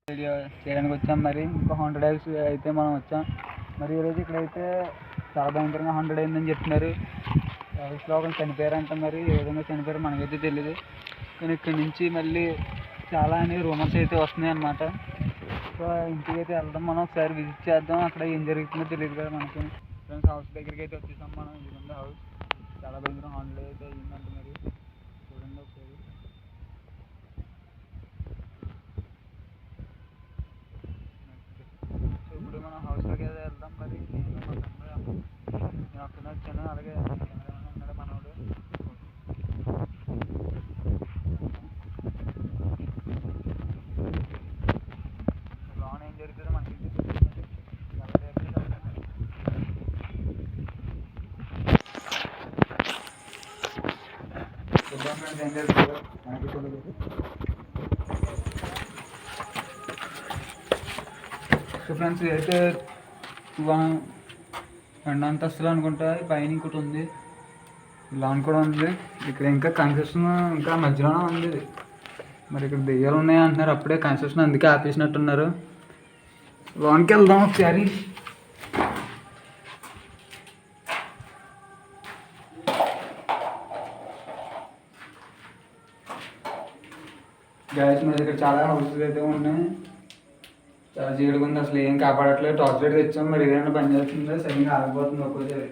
Video చేయడానికి వచ్చాం. మరి ఇంకా 100 డేస్ అయితే మనం వచ్చాం. మరి ఈరోజు ఇక్కడైతే చాలా భయంకరంగా 100 అయిందని చెప్తున్నారు. ఆఫీస్లో ఒకరు చనిపోయారంట. మరి ఏ విధంగా చనిపోయారో మనకైతే తెలియదు. కానీ ఇక్కడి నుంచి మళ్ళీ చాలా అని రూమర్స్ అయితే వస్తున్నాయి అన్నమాట. సో ఇంటికి అయితే వెళ్దాం, మనం ఒకసారి విజిట్ చేద్దాం. అక్కడ ఏం జరుగుతుందో తెలియదు కదా మనకి. ఫ్రెండ్స్ హౌస్ దగ్గరికి అయితే వచ్చేసాం మనం. ఇదిగోండి హౌస్. చాలా భయంకరం 100 అయితే అయ్యిందంట. మరి చూడండి ఒకసారి. సో ఇప్పుడు మనం హౌస్లోకి అయితే వెళ్దాం. మరి నేను అక్కడ వచ్చాను, అలాగే ఉన్నాడు మనోడు. లోన్ ఏం జరుగుతుందో మనకి ఏం జరుగుతుందో మనకి తెలియదు. సో ఫ్రెండ్స్ ఇదైతే 2 అంతస్తులు అనుకుంటా. పైన ఇంకోటి ఉంది, లాన్ కూడా ఉంది. ఇక్కడ ఇంకా కన్స్ట్రక్షన్ ఇంకా మధ్యలోనే ఉంది. మరి ఇక్కడ దెయ్యాలు ఉన్నాయి అంటున్నారు. అప్పుడే కన్స్ట్రక్షన్ అందుకే ఆపేసినట్టున్నారు. లోన్కి వెళ్దాం ఒకసారి. గ్యాస్ మీద ఇక్కడ చాలా హౌసెస్ అయితే ఉన్నాయి. చాలా చీకటిగా ఉంది, అసలు ఏం కాపాడట్లేదు. టార్చ్ లైట్ తెచ్చాం, మరి ఏదైనా పని చేస్తుందో సరిగ్గా ఆగిపోతుంది ఒక్కోసారి.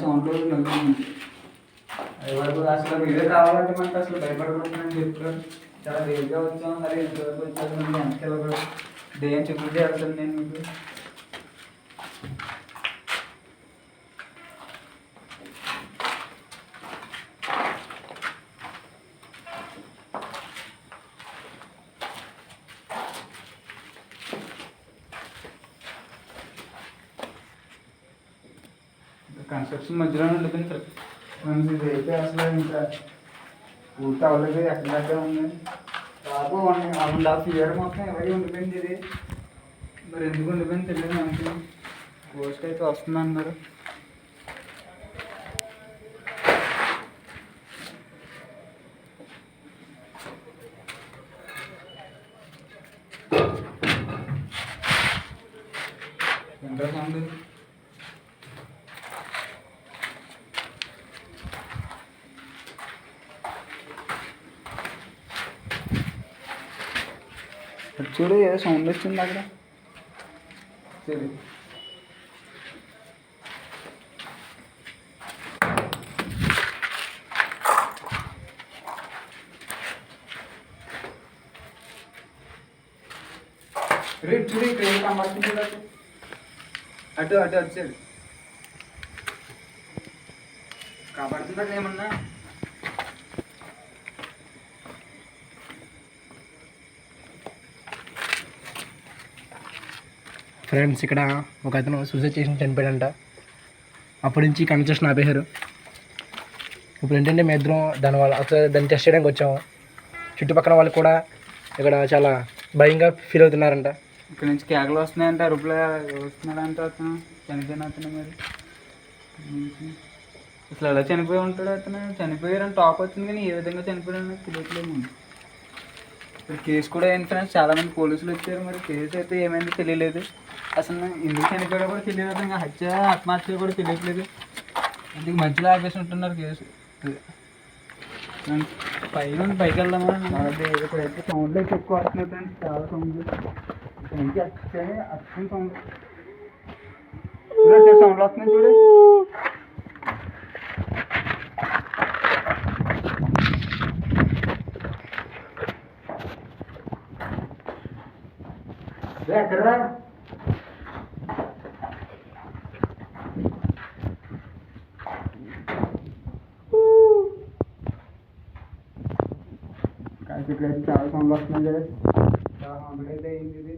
సౌండ్ ఎవరికి అసలు మీరే కావాలంటే మనకు అసలు భయపడకూడదని చెప్తారు. చాలా రేట్గా వచ్చాం. మరి ఎంతవరకు వచ్చారు, మరి వెనక్కి వెళ్ళకూడదు. దేని చెప్పులు చేస్తాను నేను మీకు. కన్స్ట్రక్షన్ మధ్యలోనే ఉండిపోయింది సార్. ఇది అయితే అసలు ఇంకా పూర్తి అవ్వలేదు, ఎక్కడెక్కడ ఉంది. దాదాపు 1.5 year మొత్తం ఇలాగే ఉండిపోయింది ఇది. మరి ఎందుకు ఉండిపోయింది తెలియదు మనకి. పోస్ట్ అయితే వస్తుంది అన్నారు. ఎంత సౌండ్ చూడు, ఏదో సౌండ్ వచ్చింది అక్కడ. సరే రేపు చూడు, ఇక్కడ ఏం కనబడుతుంది చూడ. అటు అటు వచ్చేది కనబడుతుంది అక్కడ ఏమన్నా. ఫ్రెండ్స్ ఇక్కడ ఒక అతను సూసైడ్ చేసి చనిపోయాడంట. అప్పటి నుంచి కన్స్ట్రక్షన్ ఆపేశారు. ఇప్పుడు ఏంటంటే మేము ఇద్దరం దాన్ని టెస్ట్ చేయడానికి వచ్చాము. చుట్టుపక్కల వాళ్ళు కూడా ఇక్కడ చాలా భయంగా ఫీల్ అవుతున్నారంట. ఇక్కడ నుంచి కేకలు వస్తున్నాయంట, అరుపులు వస్తున్నాడంట. అతను చనిపోయిన అతను మరి అసలు ఎలా చనిపోయి ఉంటాడు అతను. చనిపోయారని టాక్ వచ్చింది, కానీ ఏ విధంగా చనిపోయాడని తెలియట్లేదు. ఇప్పుడు కేసు కూడా అయింది ఫ్రెండ్స్. చాలామంది పోలీసులు వచ్చారు. మరి కేసు అయితే ఏమైందో తెలియలేదు. అసలు ఎందుకు చనిపోయాడో కూడా తెలియదు. ఇంకా హత్య ఆత్మహత్య కూడా తెలియట్లేదు. అందుకు మధ్యలో ఆపేసి ఉంటున్నారు కేసు. పైకి వెళ్దామా. ఇప్పుడైతే సౌండ్లు అయితే ఎక్కువ వస్తున్నాయి ఫ్రెండ్స్, చాలా సౌండ్. ఇంటికి వచ్చాయి అర్థం సౌండ్. సౌండ్లు వస్తున్నాయి చూడు. ఎక్కడరా ఇక్కడైతే చాలా సౌండ్లు వస్తున్నాయి కదా. చాలా సౌండ్ అయితే అయింది ఇది.